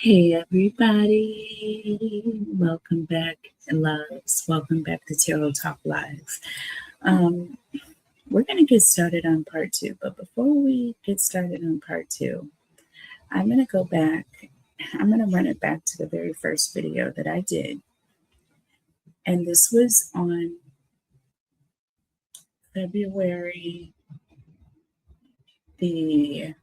Hey everybody, welcome back, loves. Welcome back to Tarot Talk Live. Um, we're going to get started on part two, but before we get started on part two, I'm going to go back. I'm going to run it back to the very first video that I did, and this was on February the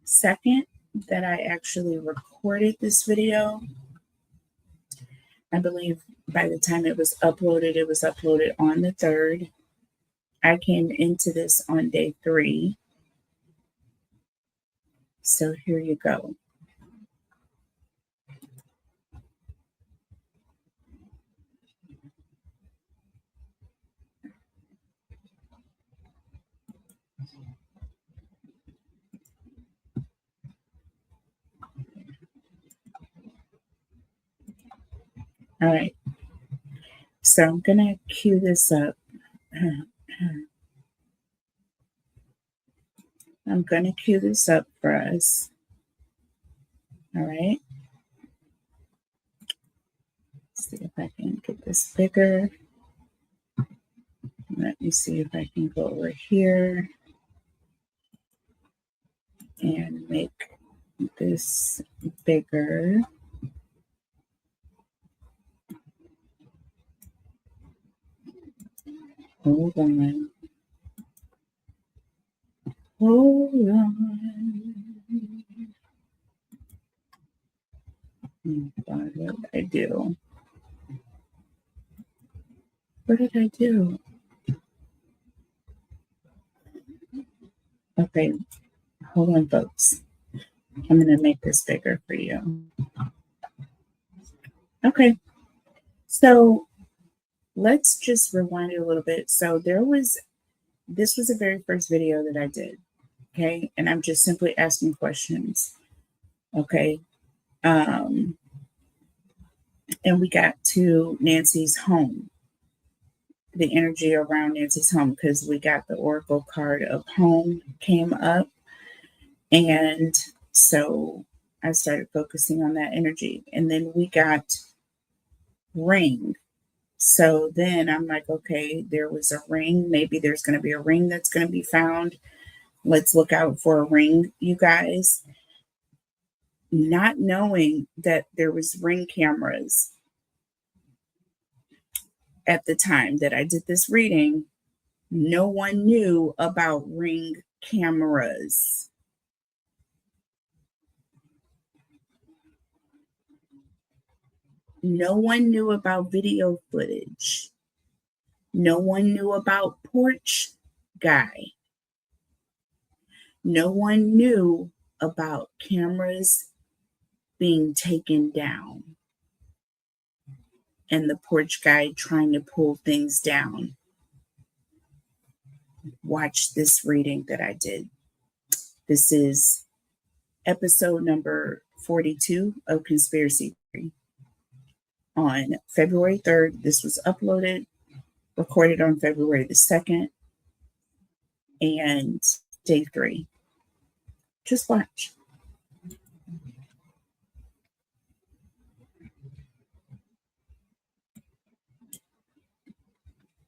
2nd that I actually recorded this video. I believe by the time it was uploaded on the 3rd. I came into this on day 3. So here you go. All right. So I'm going to cue this up. I'm going to cue this up for us. All right. Let's see if I can get this bigger. Let me see if I can go over here and make this bigger. Hold on. Hold on. Oh God, what did I do? What did I do? Okay, hold on, folks. I'm going to make this bigger for you. Okay, so let's just rewind it a little bit. So this was the very first video that I did, okay? And I'm just simply asking questions, okay? And we got to Nancy's home, the energy around Nancy's home, because we got the oracle card of home came up. And so I started focusing on that energy. And then we got ring. So then I'm like, okay, there was a ring. Maybe there's going to be a ring that's going to be found. Let's look out for a ring, you guys. Not knowing that there was ring cameras at the time that I did this reading, no one knew about ring cameras. No one knew about video footage. No one knew about porch guy. No one knew about cameras being taken down and the porch guy trying to pull things down. Watch this reading that I did. This is episode number 42 of Conspiracy Theory. On February 3rd, this was uploaded, recorded on February the 2nd, and day 3. Just watch.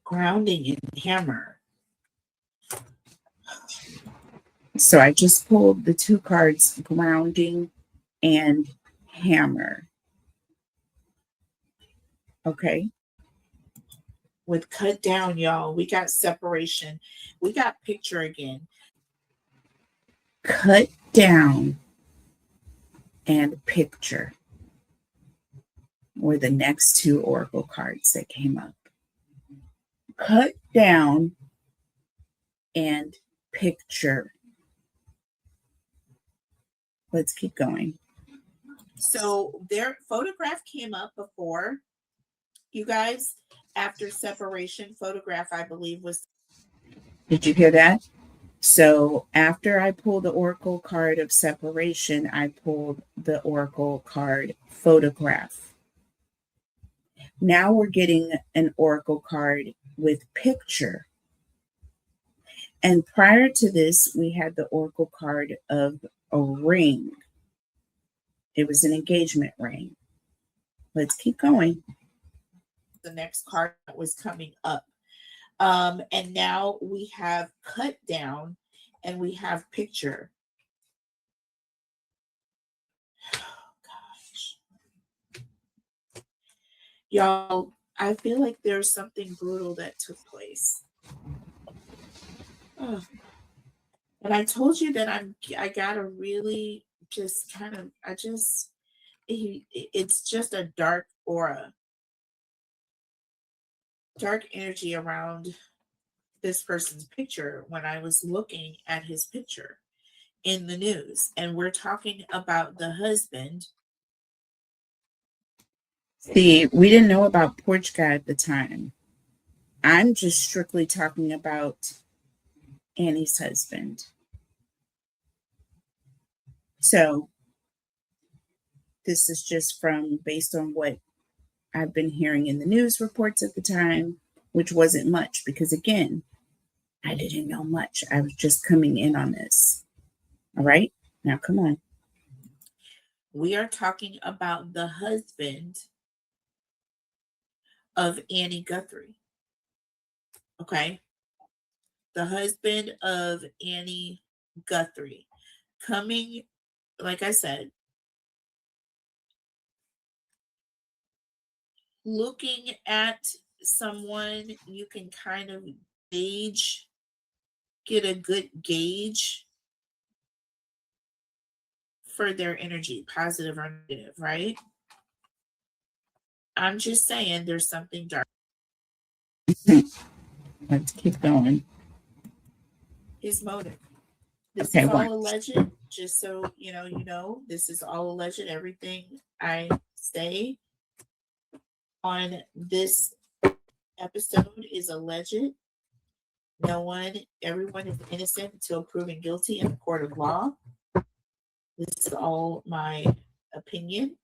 Grounding and hammer. So I just pulled the 2 cards, grounding and hammer. Okay. With cut down, y'all, we got separation. We got picture again. Cut down and picture were the next 2 oracle cards that came up. Cut down and picture. Let's keep going. So their photograph came up before, you guys. After separation, photograph, I believe, was. Did you hear that? So after I pulled the oracle card of separation, I pulled the oracle card photograph. Now we're getting an oracle card with picture. And prior to this, we had the oracle card of a ring. It was an engagement ring. Let's keep going. The next card that was coming up. And now we have cut down and we have picture. Oh, gosh. Y'all, I feel like there's something brutal that took place. Oh. And I told you that I gotta really just kind of, it's just a dark aura, dark energy around this person's picture when I was looking at his picture in the news. And we're talking about the husband. See, we didn't know about Porch Guy at the time. I'm just strictly talking about Annie's husband. So this is just from based on what I've been hearing in the news reports at the time, which wasn't much because, again, I didn't know much. I was just coming in on this. All right, now come on. We are talking about the husband of Annie Guthrie. Okay. The husband of Annie Guthrie coming, like I said, looking at someone, you can kind of get a good gauge for their energy, positive or negative, right? I'm just saying there's something dark. Let's keep going. His motive. This is all alleged, just so you know, this is all alleged. Everything I say on this episode is alleged. Everyone is innocent until proven guilty in the court of law. This is all my opinion.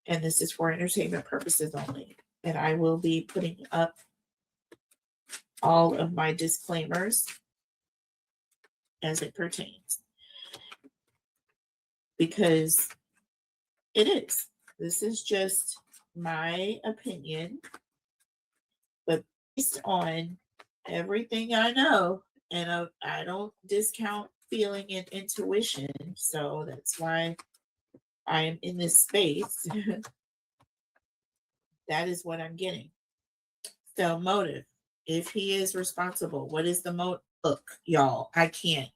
And this is for entertainment purposes only. And I will be putting up all of my disclaimers as it pertains. Because it is. This is just my opinion. But based on everything I know, and I don't discount feeling and intuition. So that's why I am in this space. That is what I'm getting. So motive. If he is responsible, what is the motive? Look, y'all, I can't.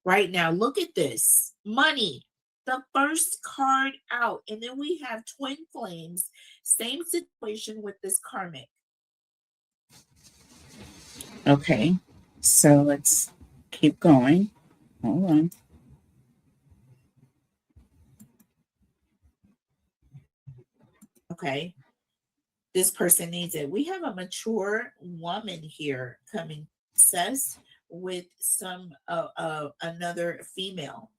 Right now, look at this. Money. The first card out. And then we have twin flames. Same situation with this karmic. Okay. So let's keep going. Hold on. Okay. This person needs it. We have a mature woman here coming, says, with some another female.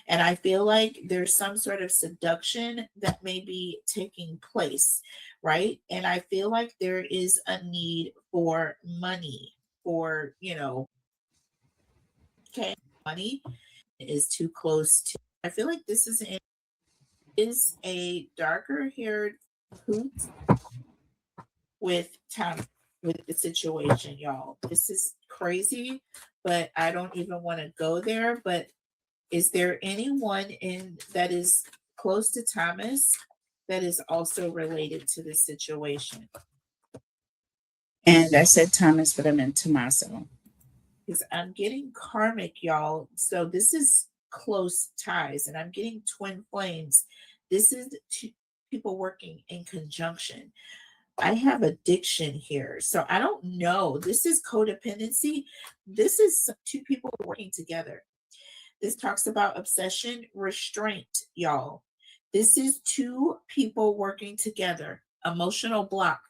And I feel like there's some sort of seduction that may be taking place, right? And I feel like there is a need for money, for, okay, money is too close to. I feel like this is a darker haired hoot with time with the situation, y'all. This is crazy, but I don't even want to go there. But is there anyone that is close to Thomas that is also related to this situation? And I said Thomas, but I meant Tommaso. Because I'm getting karmic, y'all. So this is close ties, and I'm getting twin flames. This is two people working in conjunction. I have addiction here. So I don't know. This is codependency. This is two people working together. This talks about obsession, restraint, y'all. This is two people working together. Emotional block.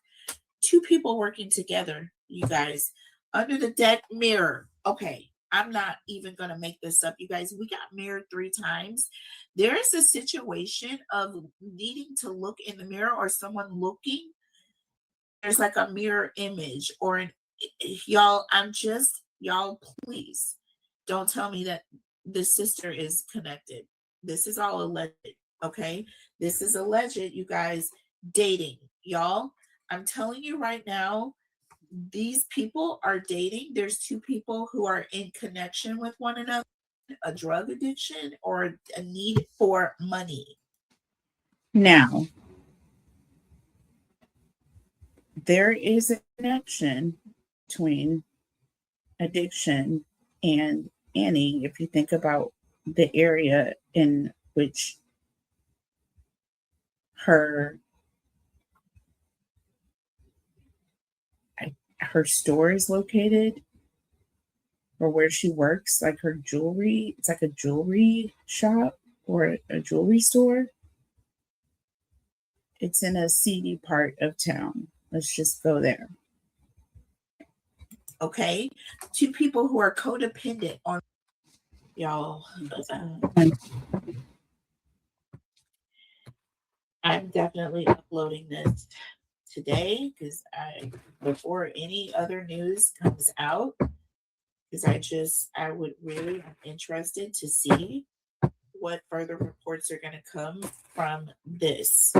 Two people working together, you guys. Under the deck, mirror. Okay, I'm not even going to make this up, you guys. We got mirrored 3 times. There is a situation of needing to look in the mirror or someone looking. There's like a mirror image or an y'all, y'all, please don't tell me that this sister is connected. This is all alleged, okay? This is alleged, you guys, dating. Y'all, I'm telling you right now, these people are dating. There's two people who are in connection with one another, a drug addiction or a need for money. Now, there is a connection between addiction and Annie, if you think about the area in which her store is located, or where she works, like her jewelry, it's like a jewelry shop or a jewelry store. It's in a seedy part of town. Let's just go there. Okay, two people who are codependent on y'all. I'm definitely uploading this today because before any other news comes out, because I would really am interested to see what further reports are going to come from this.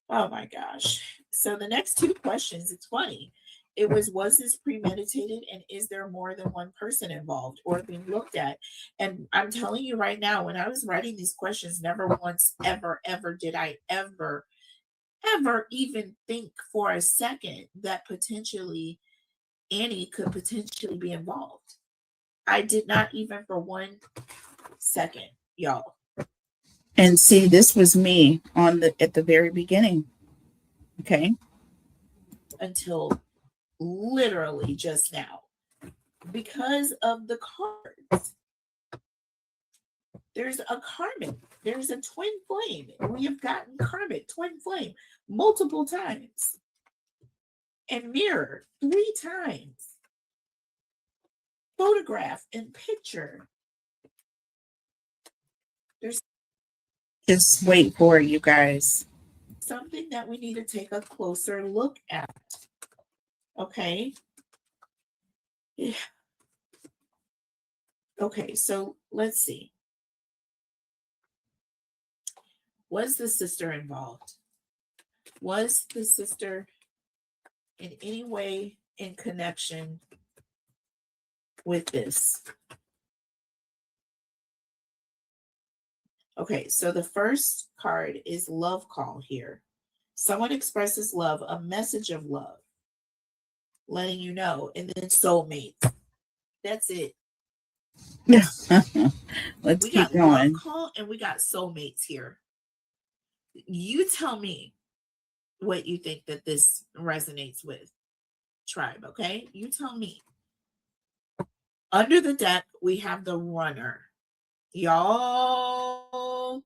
Oh my gosh. So the next two questions, it's funny. It was this premeditated, and is there more than one person involved or being looked at? And I'm telling you right now, when I was writing these questions, never once, ever did I ever even think for a second that potentially Annie could potentially be involved. I did not even for 1 second, y'all. And see, this was me at the very beginning. Okay. Until literally just now. Because of the cards. There's a karmic. There's a twin flame. We have gotten karmic twin flame multiple times. And mirror 3 times. Photograph and picture. Just wait for it, you guys. Something that we need to take a closer look at. Okay. Yeah. Okay, so let's see. Was the sister involved? Was the sister in any way in connection with this? Okay, so the first card is love call here. Someone expresses love, a message of love, letting you know, and then soulmates. That's it. Let's keep going. Love call and we got soulmates here. You tell me what you think that this resonates with, tribe, okay? You tell me. Under the deck, we have the runner. Y'all,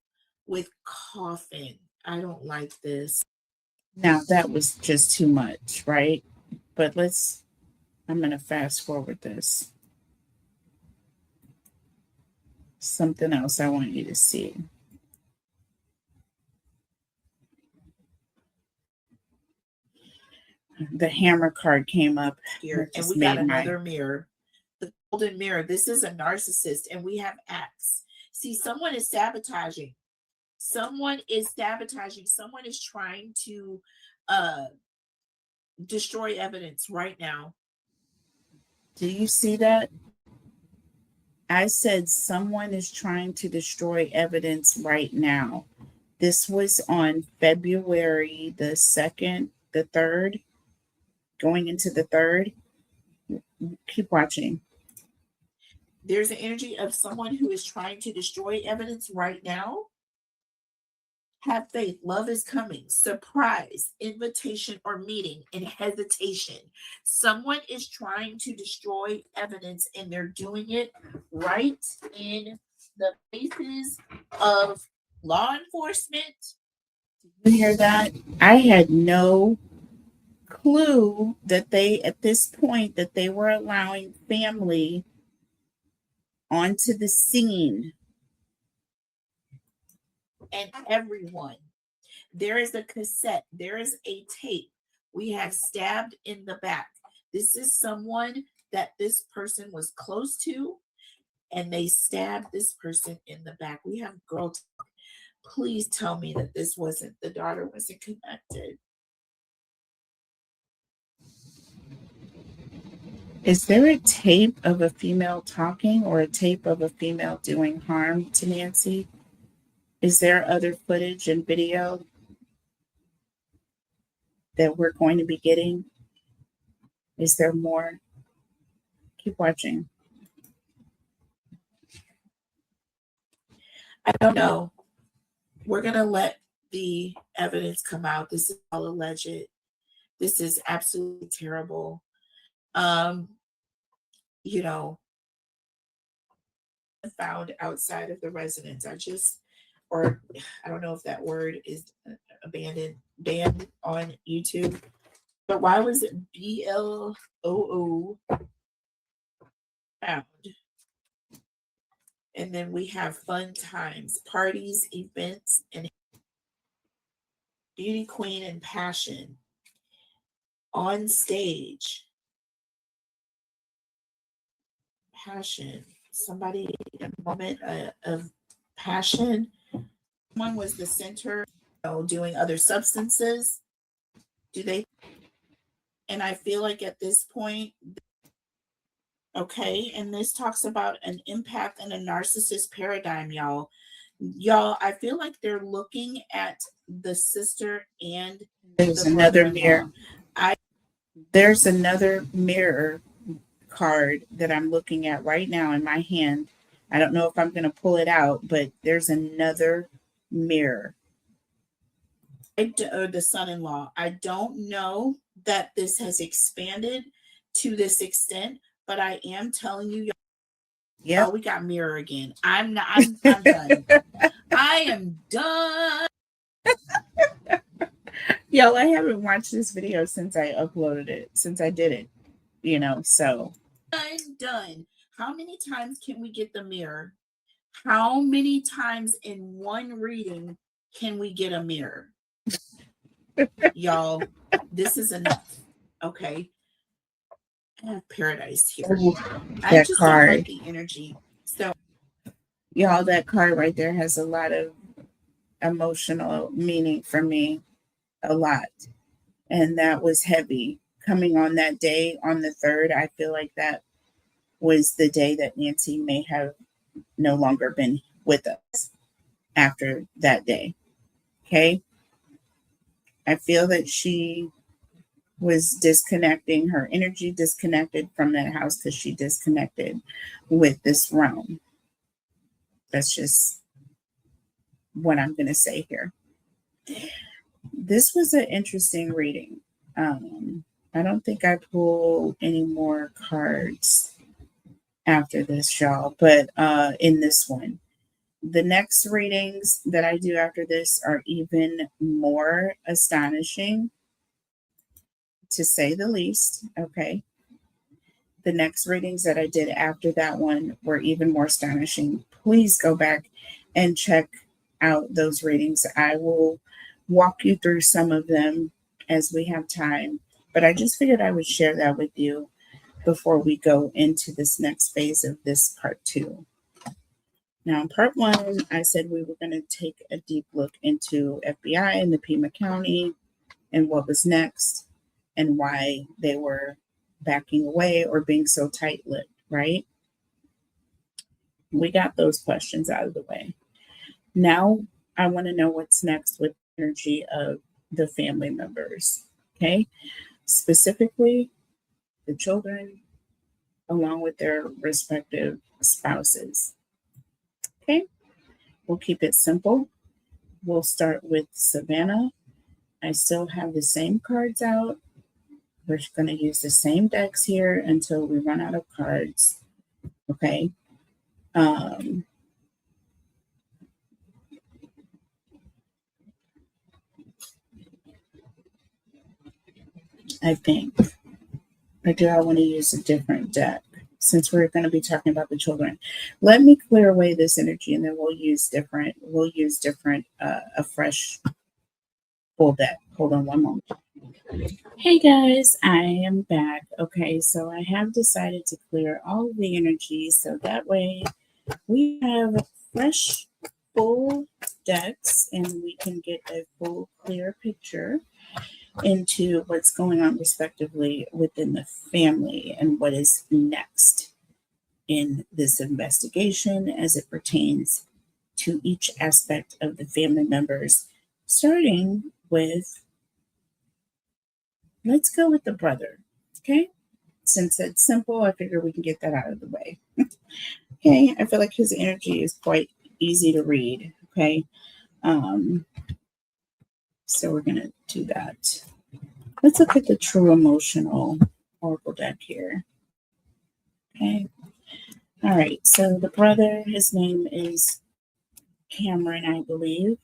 with coffin. I don't like this. Now, that was just too much, right? But I'm going to fast forward this. Something else I want you to see. The hammer card came up here, and we got another mirror. The golden mirror. This is a narcissist, and we have acts. See, someone is sabotaging. Someone is sabotaging. Someone is trying to destroy evidence right now. Do you see that? I said someone is trying to destroy evidence right now. This was on February the 2nd, the 3rd, going into the 3rd. Keep watching. There's an energy of someone who is trying to destroy evidence right now. Have faith. Love is coming. Surprise, invitation or meeting, and hesitation. Someone is trying to destroy evidence, and they're doing it right in the faces of law enforcement. Did you hear that? I had no clue that at this point, that they were allowing family onto the scene. And everyone. There is a cassette. There is a tape. We have stabbed in the back. This is someone that this person was close to, and they stabbed this person in the back. We have girl talk. Please tell me that this wasn't, the daughter wasn't connected. Is there a tape of a female talking or a tape of a female doing harm to Nancy? Is there other footage and video that we're going to be getting? Is there more? Keep watching. I don't know. We're going to let the evidence come out. This is all alleged. This is absolutely terrible. You know, found outside of the residence. Or I don't know if that word is banned on YouTube. But why was it BLOO found? And then we have fun times, parties, events, and beauty queen and passion on stage. Passion. Somebody, a moment of passion. One was the center, doing other substances. And I feel like at this point, okay, and this talks about an empath and a narcissist paradigm, y'all. I feel like they're looking at the sister and there's another mirror. There's another mirror card that I'm looking at right now in my hand. I don't know if I'm going to pull it out, but there's another mirror. Or the son-in-law. I don't know that this has expanded to this extent, but I am telling you, yeah, we got mirror again. I'm done. I am done. Y'all, I haven't watched this video since I uploaded it, since I did it, so I'm done. How many times can we get the mirror? How many times in one reading can we get a mirror? Y'all, this is enough. Okay. I have paradise here. I just don't like the energy. So, y'all, that card right there has a lot of emotional meaning for me. A lot. And that was heavy. Coming on that day, on the 3rd, I feel like that was the day that Nancy may have no longer been with us after that day. Okay. I feel that she was disconnecting, her energy disconnected from that house because she disconnected with this realm. That's just what I'm going to say here. This was an interesting reading. I don't think I pulled any more cards after this, y'all, but in this one. The next readings that I do after this are even more astonishing, to say the least. Okay. The next readings that I did after that one were even more astonishing. Please go back and check out those readings. I will walk you through some of them as we have time, but I just figured I would share that with you before we go into this next phase of this part 2. Now, in part 1, I said we were going to take a deep look into FBI and the Pima County and what was next and why they were backing away or being so tight-lipped, right? We got those questions out of the way. Now, I want to know what's next with the energy of the family members, okay? Specifically, the children, along with their respective spouses. Okay, we'll keep it simple. We'll start with Savannah. I still have the same cards out. We're going to use the same decks here until we run out of cards. Okay. I think. Or do I want to use a different deck? Since we're going to be talking about the children, let me clear away this energy, and then we'll use different. A fresh full deck. Hold on one moment. Hey guys, I am back. Okay, so I have decided to clear all of the energy so that way we have fresh, full decks and we can get a full, clear picture into what's going on, respectively, within the family and what is next in this investigation as it pertains to each aspect of the family members, starting with, let's go with the brother. Okay, since it's simple, I figure we can get that out of the way. Okay, I feel like his energy is quite easy to read. Okay, um, so we're gonna do that. Let's look at the true emotional oracle deck here. Okay, all right. So the brother, his name is Cameron, I believe.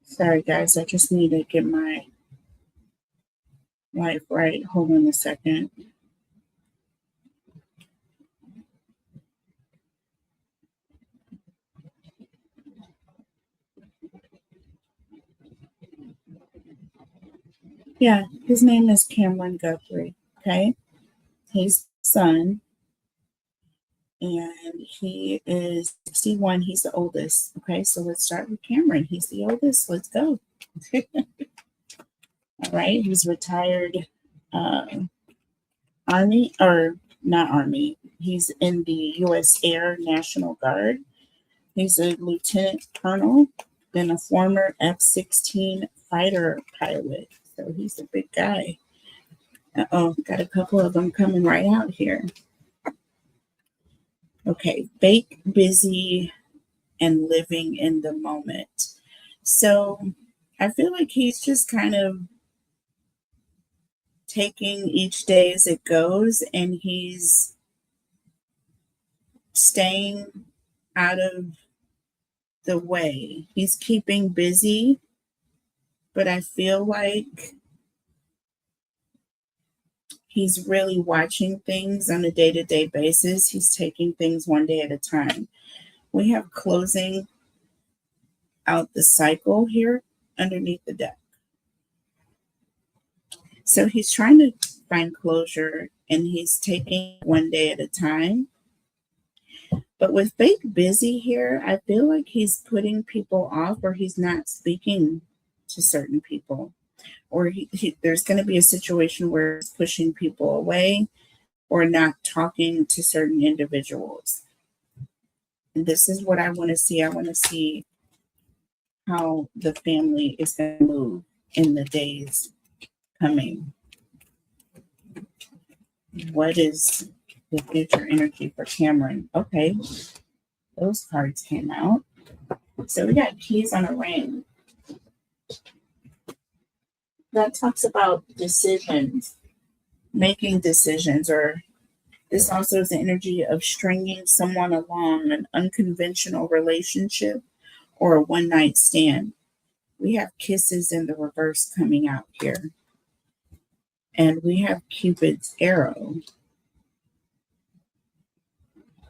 Sorry, guys, I just need to get my life right. Hold on a second. Yeah, his name is Cameron Guthrie. Okay, he's son, and he is 61. He's the oldest. Okay, so let's start with Cameron. He's the oldest. Let's go. All right, he's retired uh, Army, or not Army. He's in the U.S. Air National Guard. He's a lieutenant colonel, then a former F-16 fighter pilot. So he's a big guy. Oh, got a couple of them coming right out here. Okay, fake, busy, and living in the moment. So I feel like he's just kind of taking each day as it goes, and he's staying out of the way. He's keeping busy, but I feel like he's really watching things on a day-to-day basis. He's taking things one day at a time. We have closing out the cycle here underneath the deck. So he's trying to find closure and he's taking one day at a time. But with fake busy here, I feel like he's putting people off or he's not speaking to certain people. Or there's going to be a situation where he's pushing people away or not talking to certain individuals. And this is what I want to see. I want to see how the family is going to move in the days coming. What is the future energy for Cameron? Okay, those cards came out. So we got keys on a ring. That talks about decisions, making decisions, or this also is the energy of stringing someone along, an unconventional relationship or a one night stand. We have kisses in the reverse coming out here. And we have Cupid's arrow.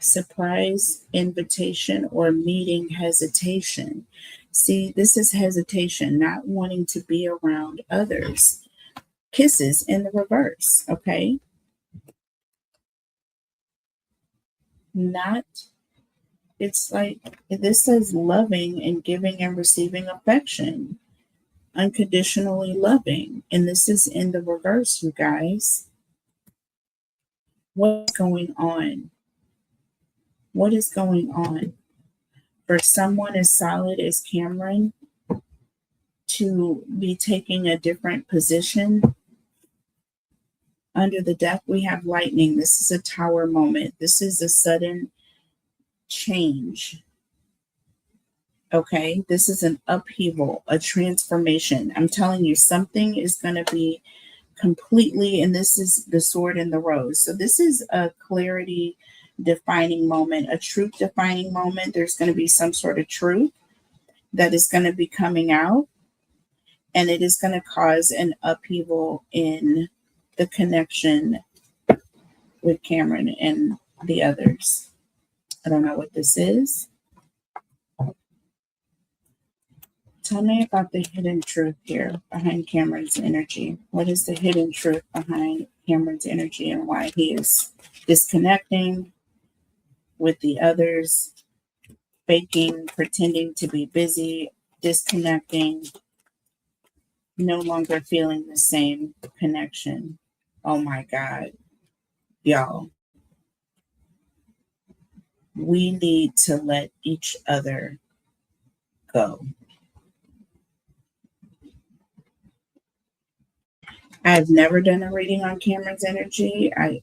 Surprise, invitation, or meeting hesitation. See, this is hesitation, not wanting to be around others. Kisses in the reverse, okay? Not, it's like this says loving and giving and receiving affection, unconditionally loving. And this is in the reverse, you guys. What's going on? What is going on? For someone as solid as Cameron to be taking a different position under the deck, we have lightning. This is a tower moment. This is a sudden change. Okay, this is an upheaval, a transformation. I'm telling you, something is going to be completely, and this is the sword and the rose. So this is a clarity defining moment, a truth defining moment. There's going to be some sort of truth that is going to be coming out. And it is going to cause an upheaval in the connection with Cameron and the others. I don't know what this is. Tell me about the hidden truth here behind Cameron's energy. What is the hidden truth behind Cameron's energy and why he is disconnecting with the others, faking, pretending to be busy, disconnecting, no longer feeling the same connection? Oh my God, y'all. We need to let each other go. I've never done a reading on Cameron's energy. I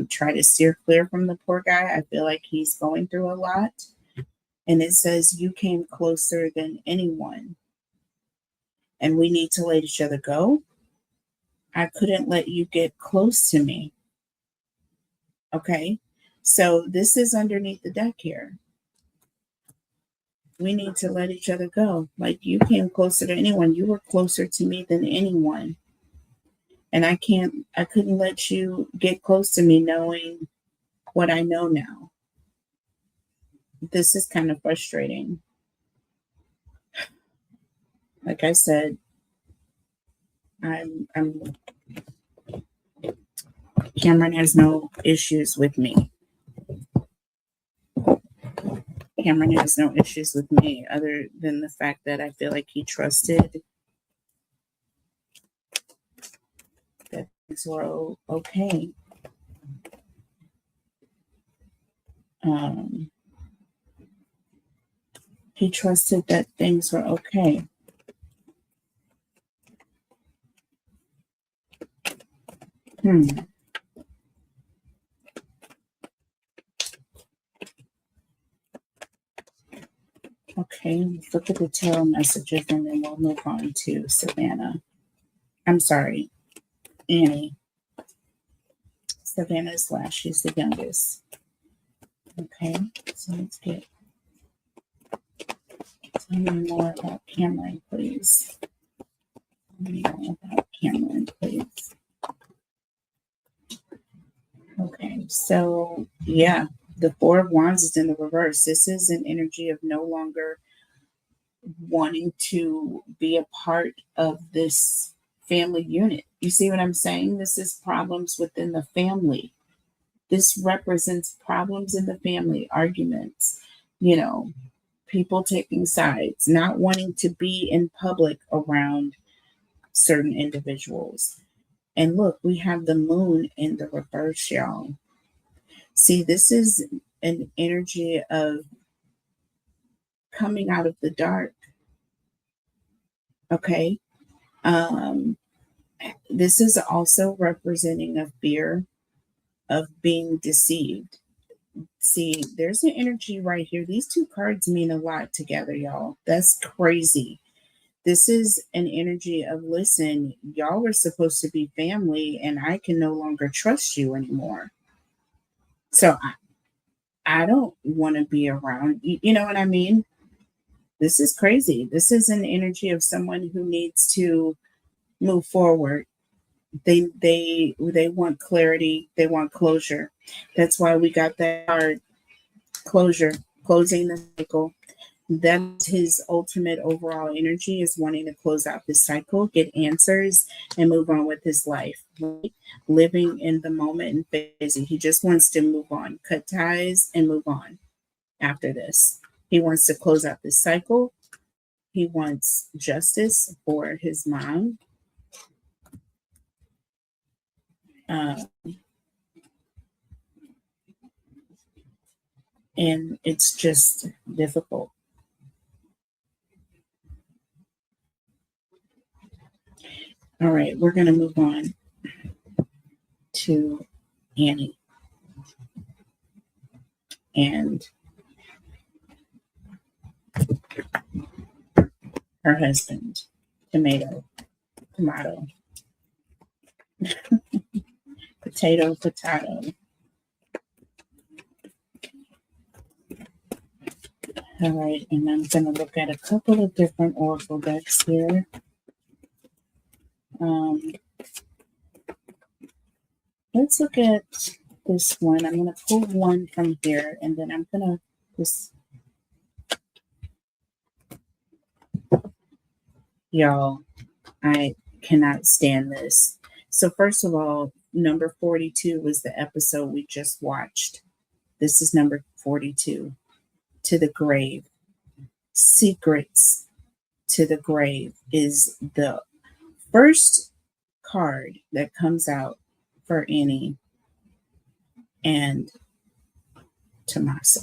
try to steer clear from the poor guy. I feel like he's going through a lot. And it says you came closer than anyone. And we need to let each other go. I couldn't let you get close to me. Okay. So this is underneath the deck here. We need to let each other go. Like, you came closer to anyone. You were closer to me than anyone. And I couldn't let you get close to me knowing what I know now. This is kind of frustrating. Like I said, Cameron has no issues with me. Cameron has no issues with me other than the fact that I feel like he trusted that things were okay. He trusted that things were okay. Okay, let's look at the tarot messages and then we'll move on to Savannah. I'm sorry, Annie. Savannah's last. She's the youngest. Okay, so let's get. Tell me more about Cameron, please. Tell me more about Cameron, please. Okay, so yeah, the Four of Wands is in the reverse. This is an energy of no longer wanting to be a part of this family unit. You see what I'm saying? This is problems within the family. This represents problems in the family, arguments, people taking sides, not wanting to be in public around certain individuals. And look, we have the moon in the reverse, y'all. See, this is an energy of coming out of the dark. Okay. This is also representing a fear of being deceived. See, there's an energy right here. These two cards mean a lot together, y'all. That's crazy. This is an energy of, listen, y'all were supposed to be family and I can no longer trust you anymore. So I don't want to be around. You know what I mean? This is crazy. This is an energy of someone who needs to move forward. They want clarity. They want closure. That's why we got that card, closure, closing the cycle. That's his ultimate overall energy, is wanting to close out this cycle, get answers, and move on with his life. Right? Living in the moment and busy. He just wants to move on, cut ties, and move on after this. He wants to close out this cycle. He wants justice for his mom. And it's just difficult. All right, we're going to move on to Annie and her husband, tomato, potato. All right, and I'm going to look at a couple of different oracle decks here. Let's look at this one. I'm going to pull one from here, and then I'm going to just, y'all, I cannot stand this. So first of all, number 42 was the episode we just watched. This is number 42, To the Grave. Secrets to the Grave is the first card that comes out for Annie and Tommaso.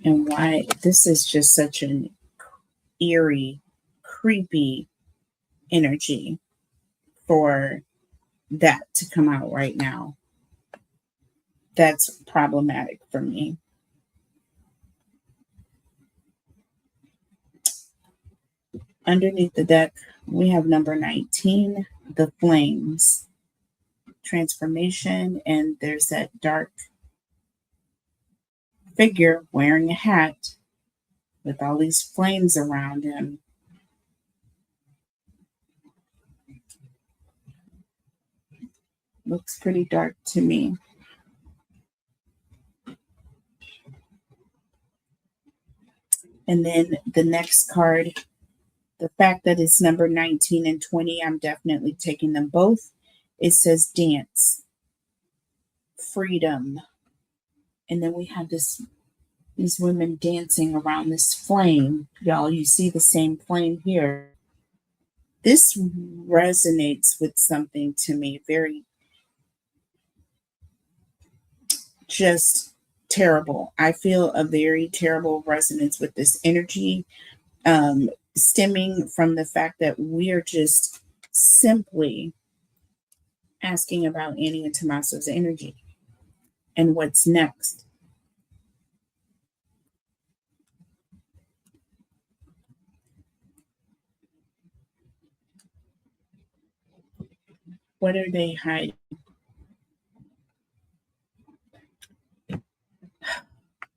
And why this is just such an eerie, creepy energy for that to come out right now. That's problematic for me. Underneath the deck, we have number 19, The Flames. Transformation, and there's that dark figure wearing a hat with all these flames around him. Looks pretty dark to me. And then the next card, the fact that it's number 19 and 20, I'm definitely taking them both. It says dance, freedom. And then we have these women dancing around this flame. Y'all, you see the same flame here. This resonates with something to me very just terrible. I feel a very terrible resonance with this energy, stemming from the fact that we are just simply asking about Annie and Tommaso's energy and what's next. What are they hiding?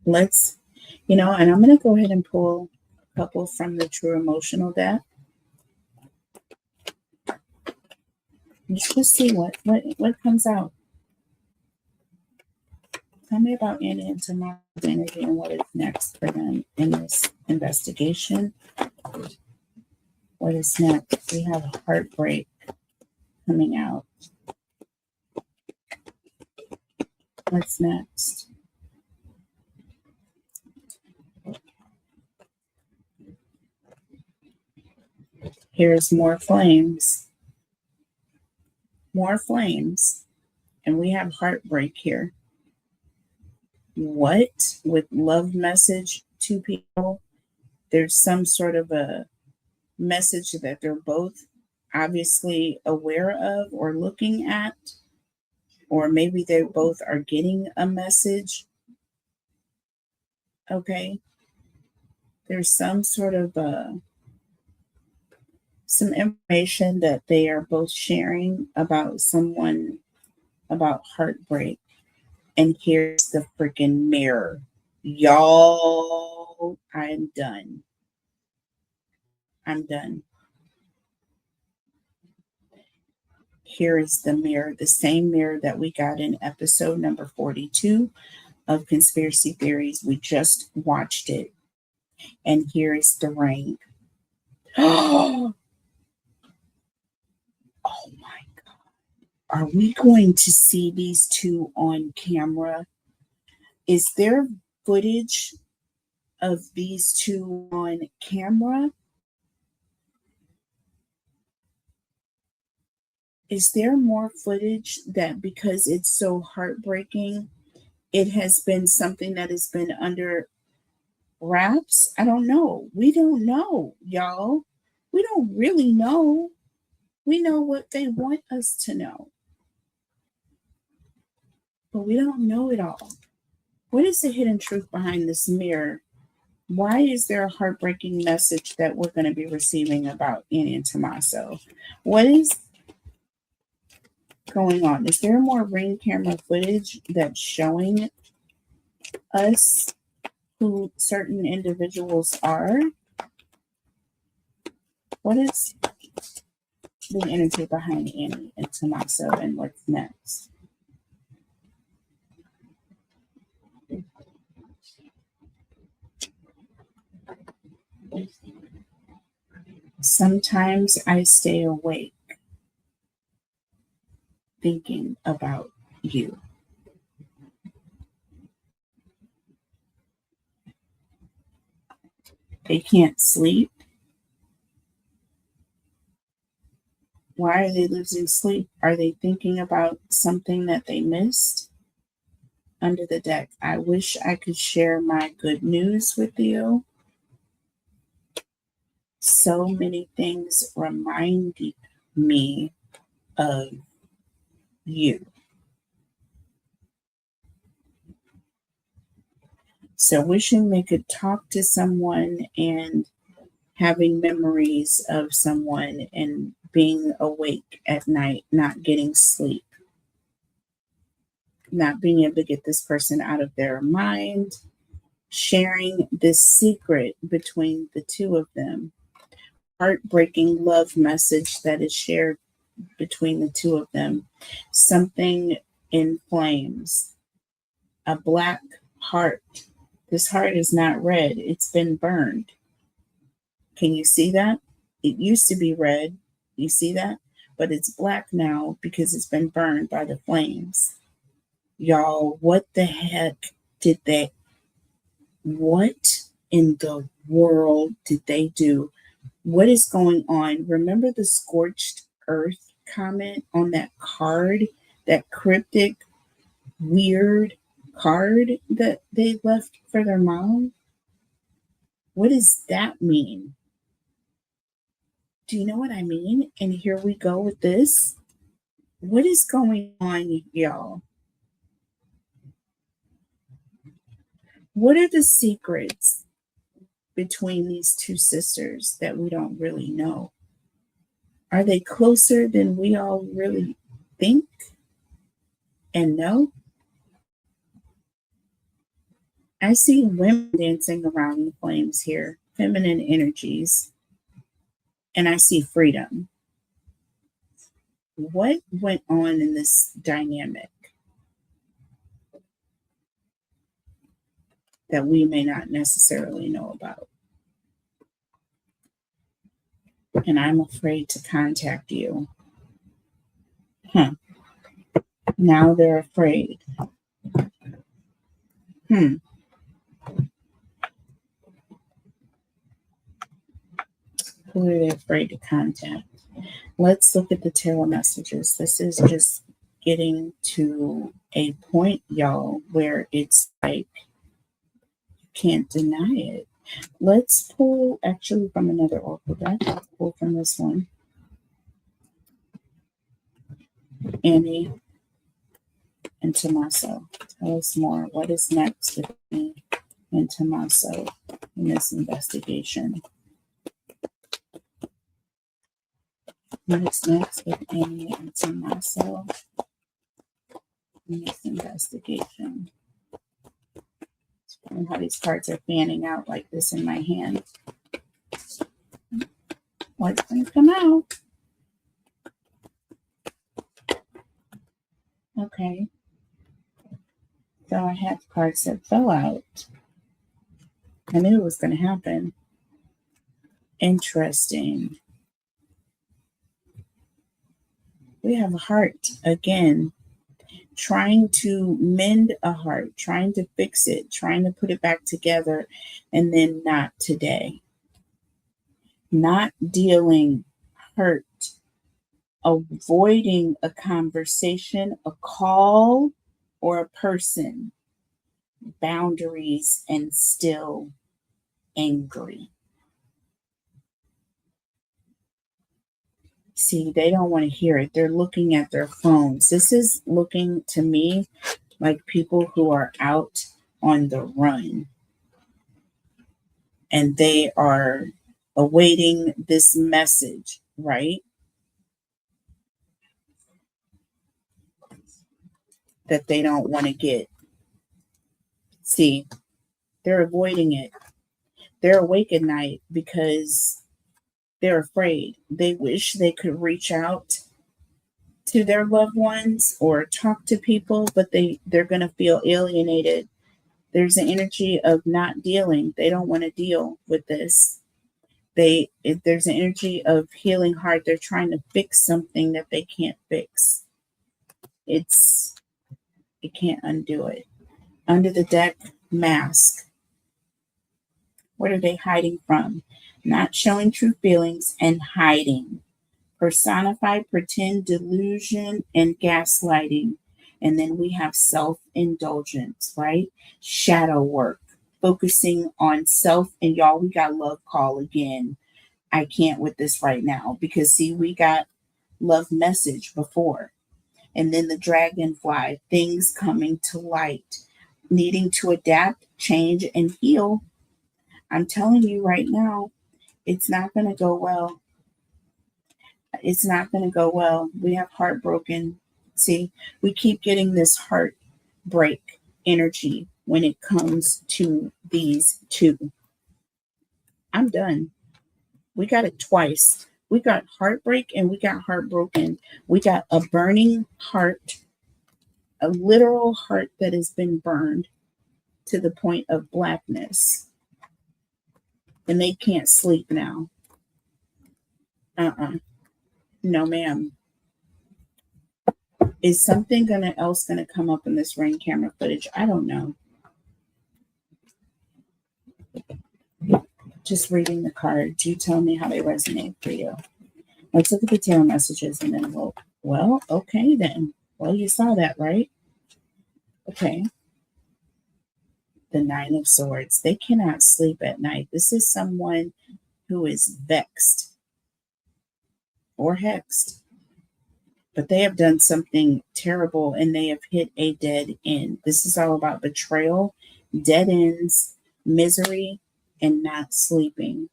Let's, and I'm going to go ahead and pull a couple from the True Emotional deck. Let's just see what comes out. Tell me about Annie and Tommaso's energy and what is next for them in this investigation. What is next? We have heartbreak coming out. What's next? Here's more flames. More flames. And we have heartbreak here. What? With love message to people? There's some sort of a message that they're both obviously aware of or looking at. Or maybe they both are getting a message. Okay. There's some sort of some information that they are both sharing about someone, about heartbreak. And here's the freaking mirror. Y'all, I'm done. I'm done. Here is the mirror, the same mirror that we got in episode number 42 of Conspiracy Theories. We just watched it. And here is the ring. Oh my God. Are we going to see these two on camera? Is there footage of these two on camera? Is there more footage that, because it's so heartbreaking, it has been something that has been under wraps? I don't know. We don't know, y'all. We don't really know. We know what they want us to know, but we don't know it all. What is the hidden truth behind this mirror? Why is there a heartbreaking message that we're going to be receiving about Annie and Tommaso? What is going on? Is there more ring camera footage that's showing us who certain individuals are? What is the energy behind Annie and Tommaso, and what's next? Sometimes I stay awake thinking about you. They can't sleep. Why are they losing sleep? Are they thinking about something that they missed? Under the deck, I wish I could share my good news with you. So many things remind me of you. So wishing they could talk to someone and having memories of someone and being awake at night, not getting sleep, not being able to get this person out of their mind, sharing this secret between the two of them, heartbreaking love message that is shared between the two of them, something in flames, a black heart. This heart is not red, it's been burned. Can you see that? It used to be red. You see that? But it's black now because it's been burned by the flames. Y'all, what the heck did they, what in the world did they do? What is going on? Remember the scorched earth comment on that card, that cryptic, weird card that they left for their mom? What does that mean? Do you know what I mean? And here we go with this. What is going on, y'all? What are the secrets between these two sisters that we don't really know? Are they closer than we all really think and know? I see women dancing around the flames here, feminine energies, and I see freedom. What went on in this dynamic that we may not necessarily know about? And I'm afraid to contact you. Now they're afraid. Who are they afraid to contact? Let's look at the tarot messages. This is just getting to a point, y'all, where it's like you can't deny it. Let's pull actually from another oracle deck. Let's pull from this one. Annie and Tommaso. Tell us more. What is next with me and Tommaso in this investigation? What is next with Annie and Tommaso in this investigation? It's funny how these cards are fanning out like this in my hand. What's going to come out? Okay. So I have cards that fell out. I knew it was going to happen. Interesting. We have a heart again, trying to mend a heart, trying to fix it, trying to put it back together, and then not today. Not dealing, hurt, avoiding a conversation, a call, or a person, boundaries, and still angry. See, they don't want to hear it. They're looking at their phones. This is looking to me like people who are out on the run. And they are awaiting this message, right? That they don't want to get. See, they're avoiding it. They're awake at night because They're afraid. They wish they could reach out to their loved ones or talk to people, but they're going to feel alienated. There's an energy of not dealing. They don't want to deal with this. There's an energy of healing heart. They're trying to fix something that they can't fix. It can't undo it. Under the deck, mask. What are they hiding from? Not showing true feelings and hiding. Personified pretend delusion and gaslighting. And then we have self-indulgence, right? Shadow work, focusing on self. And y'all, we got love call again. I can't with this right now because see, we got love message before. And then the dragonfly, things coming to light, needing to adapt, change, and heal. I'm telling you right now, it's not going to go well. It's not going to go well. We have heartbroken. See, we keep getting this heartbreak energy when it comes to these two. I'm done. We got it twice. We got heartbreak and we got heartbroken. We got a burning heart, a literal heart that has been burned to the point of blackness. And they can't sleep now. No, ma'am. Is something else gonna come up in this ring camera footage? I don't know. Just reading the cards. You tell me how they resonate for you. Let's look at the tarot messages and then well, okay then. Well, you saw that, right? Okay. The Nine of Swords. They cannot sleep at night. This is someone who is vexed or hexed. But they have done something terrible and they have hit a dead end. This is all about betrayal, dead ends, misery, and not sleeping.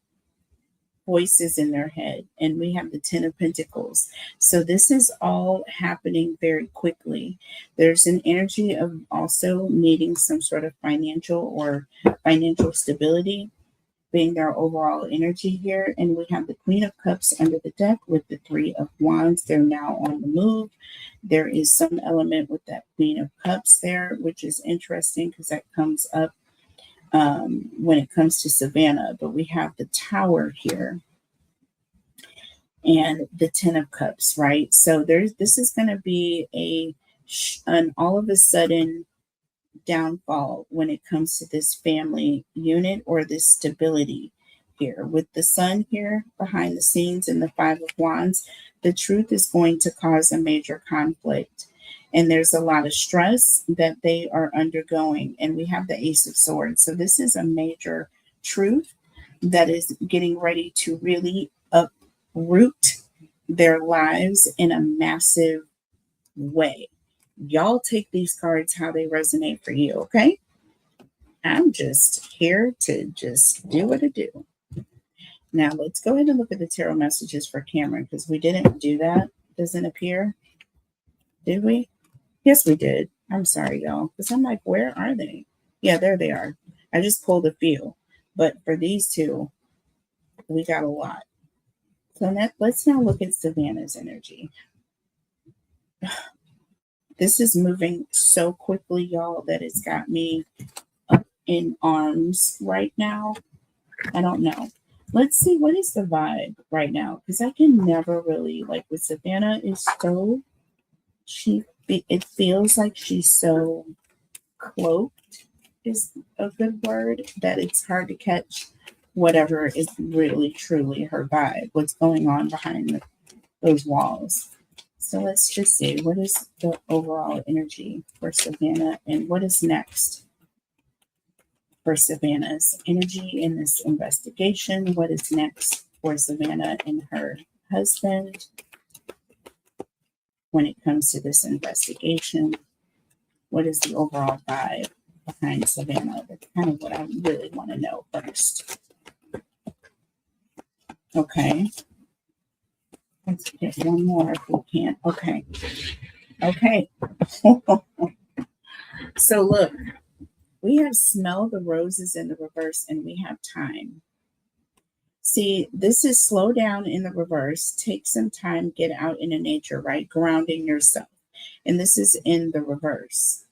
Voices in their head. And we have the Ten of Pentacles. So this is all happening very quickly. There's an energy of also needing some sort of financial stability being their overall energy here. And we have the Queen of Cups under the deck with the Three of Wands. They're now on the move. There is some element with that Queen of Cups there, which is interesting because that comes up when it comes to Savannah. But we have the Tower here and the Ten of Cups, right? So this is going to be an all of a sudden downfall when it comes to this family unit or this stability here. With the Sun here behind the scenes and the Five of Wands, the truth is going to cause a major conflict. And there's a lot of stress that they are undergoing. And we have the Ace of Swords. So this is a major truth that is getting ready to really uproot their lives in a massive way. Y'all take these cards how they resonate for you, okay? I'm just here to just do what I do. Now, let's go ahead and look at the tarot messages for Cameron because we didn't do that. Doesn't appear. Did we? Yes, we did. I'm sorry, y'all, because I'm like, where are they? Yeah, there they are. I just pulled a few. But for these two, we got a lot. So let's now look at Savannah's energy. This is moving so quickly, y'all, that it's got me up in arms right now. I don't know. Let's see, what is the vibe right now? Because I can never really, like with Savannah, it feels like she's so cloaked is a good word, that it's hard to catch whatever is really, truly her vibe, what's going on behind those walls. So let's just see, what is the overall energy for Savannah and what is next for Savannah's energy in this investigation? What is next for Savannah and her husband when it comes to this investigation? What is the overall vibe behind Savannah? That's kind of what I really want to know first. Okay. Let's get one more if we can. Okay. Okay. So look, we have smell the roses in the reverse and we have time. See, this is slow down in the reverse. Take some time, get out into nature, right? Grounding yourself. And this is in the reverse.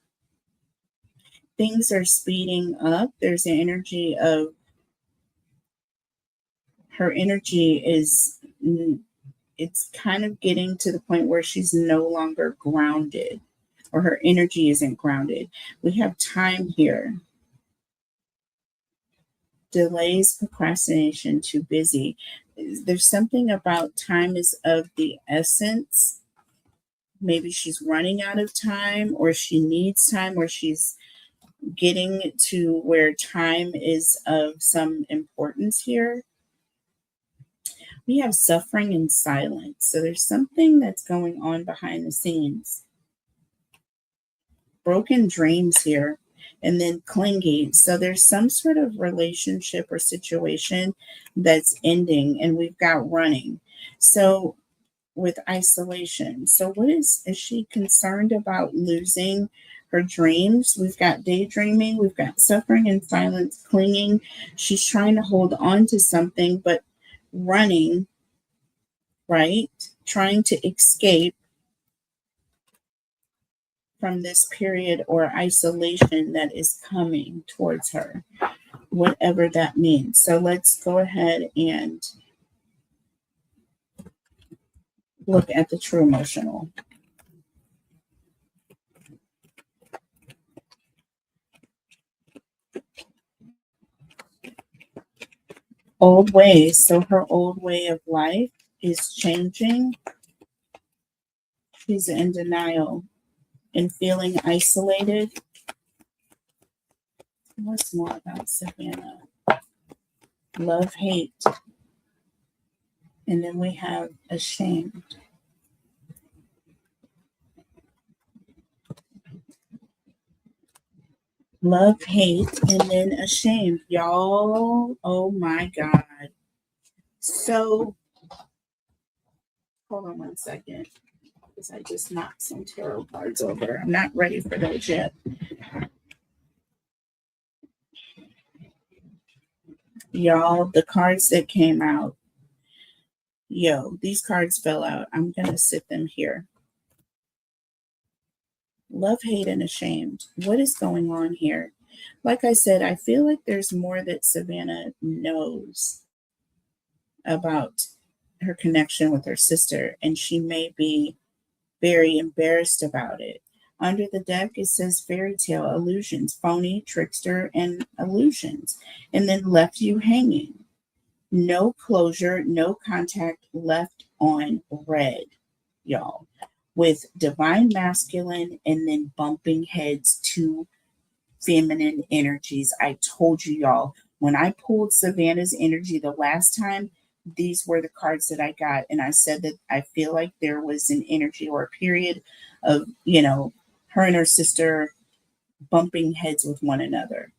Things are speeding up. There's the energy of her energy is, it's kind of getting to the point where she's no longer grounded, or her energy isn't grounded. We have time here. Delays, procrastination, too busy. There's something about time is of the essence. Maybe she's running out of time, or she needs time, or she's getting to where time is of some importance here. We have suffering and silence. So there's something that's going on behind the scenes. Broken dreams here, and then clingy. So there's some sort of relationship or situation that's ending, and we've got running. So with isolation. So what is she concerned about losing her dreams? We've got daydreaming, we've got suffering and silence, clinging. She's trying to hold on to something, but running, right? Trying to escape from this period or isolation that is coming towards her, whatever that means. So let's go ahead and look at the true emotional. Old ways. So her old way of life is changing. She's in denial and feeling isolated. What's more about Savannah? Love, hate. And then we have ashamed. Love, hate, and then ashamed. Y'all, oh my God. So, hold on one second, because I just knocked some tarot cards over. I'm not ready for those yet. Y'all, the cards that came out. Yo, these cards fell out. I'm going to sit them here. Love, hate, and ashamed. What is going on here? Like I said, I feel like there's more that Savannah knows about her connection with her sister, and she may be very embarrassed about it. Under the deck, it says fairy tale, illusions, phony, trickster, and illusions, and then left you hanging. No closure, no contact, left on red, y'all, with divine masculine and then bumping heads to feminine energies. I told you, y'all, when I pulled Savannah's energy the last time, these were the cards that I got. And I said that I feel like there was an energy or a period of, her and her sister bumping heads with one another.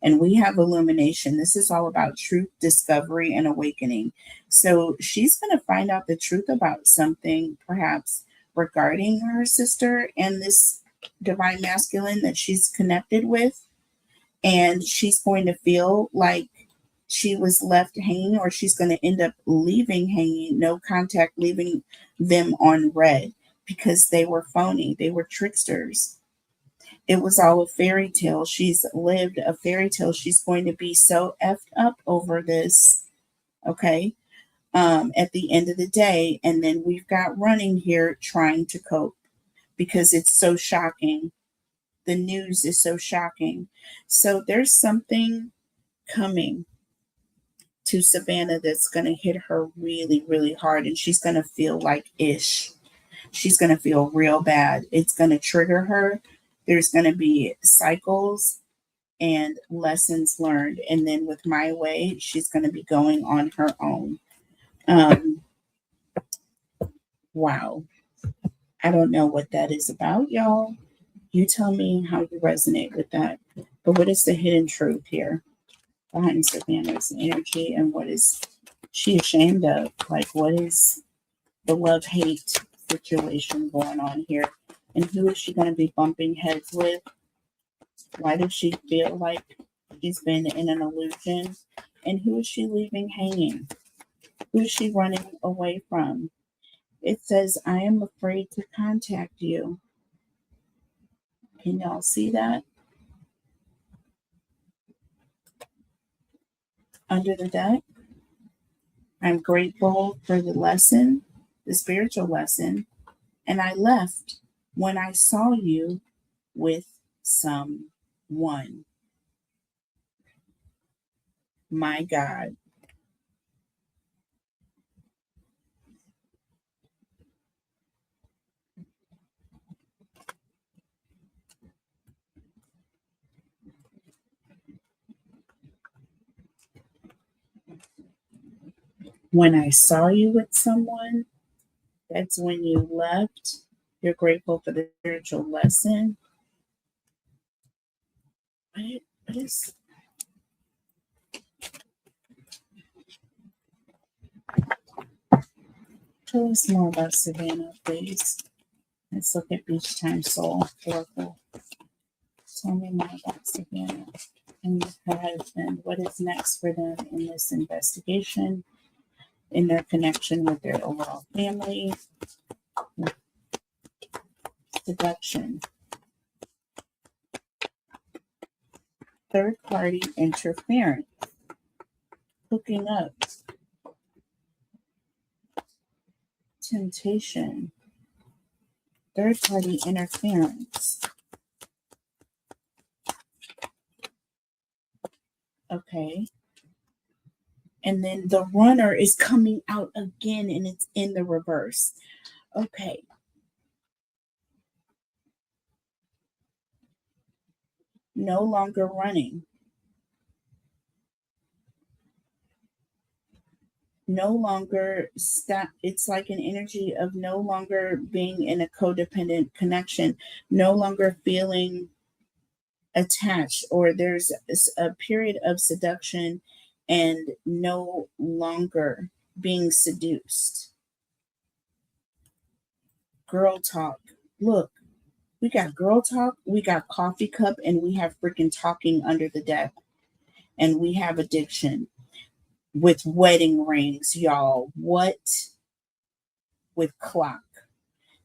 And we have illumination. This is all about truth, discovery, and awakening. So she's going to find out the truth about something, perhaps regarding her sister and this divine masculine that she's connected with. And she's going to feel like she was left hanging, or she's going to end up leaving hanging, no contact, leaving them on red because they were phony. They were tricksters. It was all a fairy tale. She's lived a fairy tale. She's going to be so effed up over this, okay, at the end of the day. And then we've got running here trying to cope because it's so shocking. The news is so shocking. So there's something coming to Savannah that's going to hit her really, really hard. And she's going to feel like ish. She's going to feel real bad. It's going to trigger her. There's going to be cycles and lessons learned. And then with My Way, she's going to be going on her own. Wow. I don't know what that is about, y'all. You tell me how you resonate with that. But what is the hidden truth here behind Savannah's energy, and what is she ashamed of? Like, what is the love-hate situation going on here? And who is she going to be bumping heads with? Why does she feel like she's been in an illusion? And who is she leaving hanging? Who's she running away from? It says, I am afraid to contact you. Can y'all see that? Under the deck. I'm grateful for the lesson, the spiritual lesson, and I left when I saw you with someone. My God. When I saw you with someone, that's when you left. You're grateful for the spiritual lesson. What is Tell us more about Savannah, please. Let's look at Beach Time Soul Oracle. Tell me more about Savannah and her husband. What is next for them in this investigation, in their connection with their overall family? Seduction. Third party interference. Hooking up. Temptation. Third party interference. Okay. And then the runner is coming out again and it's in the reverse. Okay. No longer running. No longer stop. It's like an energy of no longer being in a codependent connection, no longer feeling attached, or there's a period of seduction and no longer being seduced. Girl talk. Look, we got girl talk, we got coffee cup, and we have freaking talking under the deck. And we have addiction with wedding rings, y'all. What? With clock.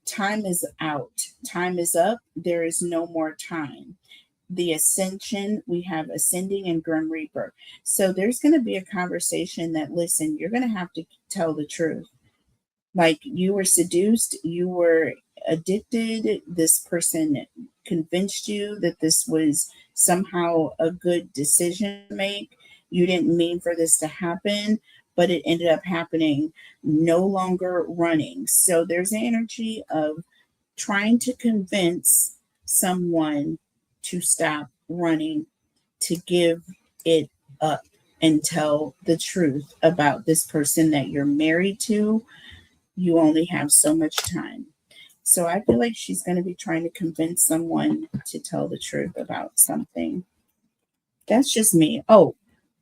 Time is out. Time is up. There is no more time. The ascension, we have ascending and grim reaper. So there's going to be a conversation that, listen, you're going to have to tell the truth. Like, you were seduced, you were addicted, this person convinced you that this was somehow a good decision to make. You didn't mean for this to happen, but it ended up happening. No longer running. So there's an energy of trying to convince someone to stop running, to give it up and tell the truth about this person that you're married to. You only have so much time. So I feel like she's going to be trying to convince someone to tell the truth about something. That's just me. Oh,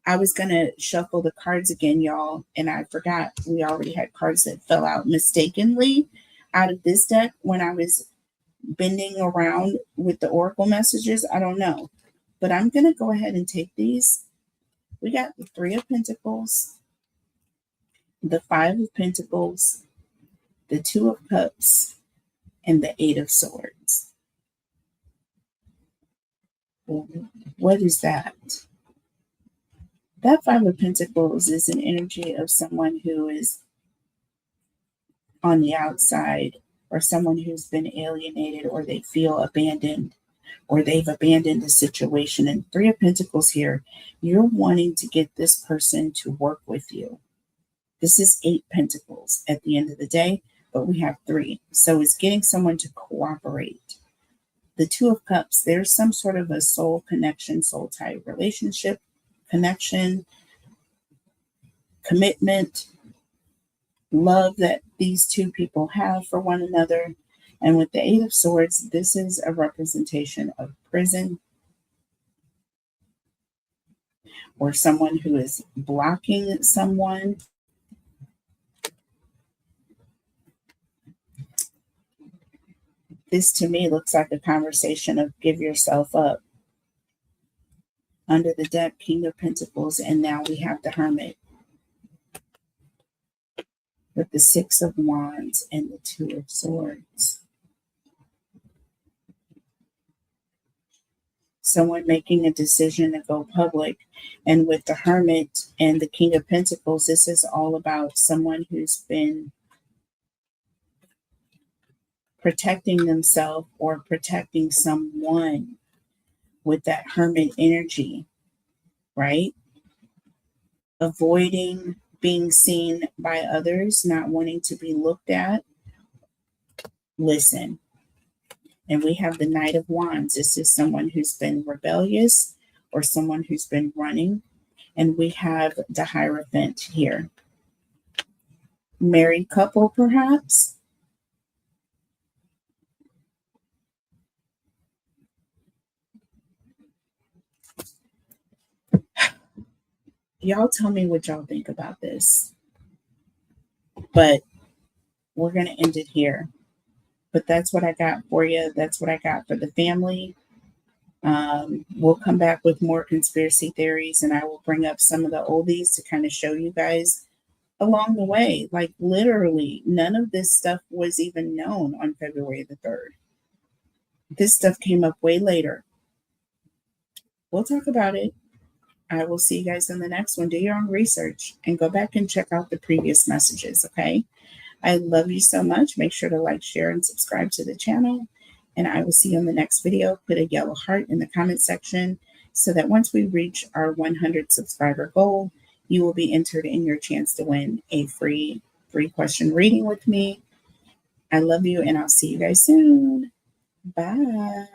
I was going to shuffle the cards again, y'all, and I forgot we already had cards that fell out mistakenly out of this deck when I was bending around with the oracle messages. I don't know, but I'm going to go ahead and take these. We got the Three of Pentacles, the Five of Pentacles, the Two of Cups, and the Eight of Swords. What is that? That Five of Pentacles is an energy of someone who is on the outside, or someone who's been alienated, or they feel abandoned, or they've abandoned the situation. And Three of Pentacles here, you're wanting to get this person to work with you. This is Eight Pentacles at the end of the day, but we have three. So it's getting someone to cooperate. The Two of Cups, there's some sort of a soul connection, soul tie relationship, connection, commitment, love that these two people have for one another. And with the Eight of Swords, this is a representation of prison, or someone who is blocking someone. This to me looks like a conversation of give yourself up. Under the deck, King of Pentacles, and now we have the Hermit. with the Six of Wands and the Two of Swords. Someone making a decision to go public. And with the Hermit and the King of Pentacles, this is all about someone who's been protecting themselves or protecting someone with that Hermit energy, right? Avoiding being seen by others, not wanting to be looked at. Listen. And we have the Knight of Wands. This is someone who's been rebellious or someone who's been running. And we have the Hierophant here. Married couple, perhaps. Y'all tell me what y'all think about this. But we're going to end it here. But that's what I got for you. That's what I got for the family. We'll come back with more conspiracy theories, and I will bring up some of the oldies to kind of show you guys along the way. Like literally, none of this stuff was even known on February the 3rd. This stuff came up way later. We'll talk about it. I will see you guys in the next one. Do your own research and go back and check out the previous messages, okay? I love you so much. Make sure to like, share, and subscribe to the channel. And I will see you in the next video. Put a yellow heart in the comment section so that once we reach our 100 subscriber goal, you will be entered in your chance to win a free 3-question reading with me. I love you, and I'll see you guys soon. Bye.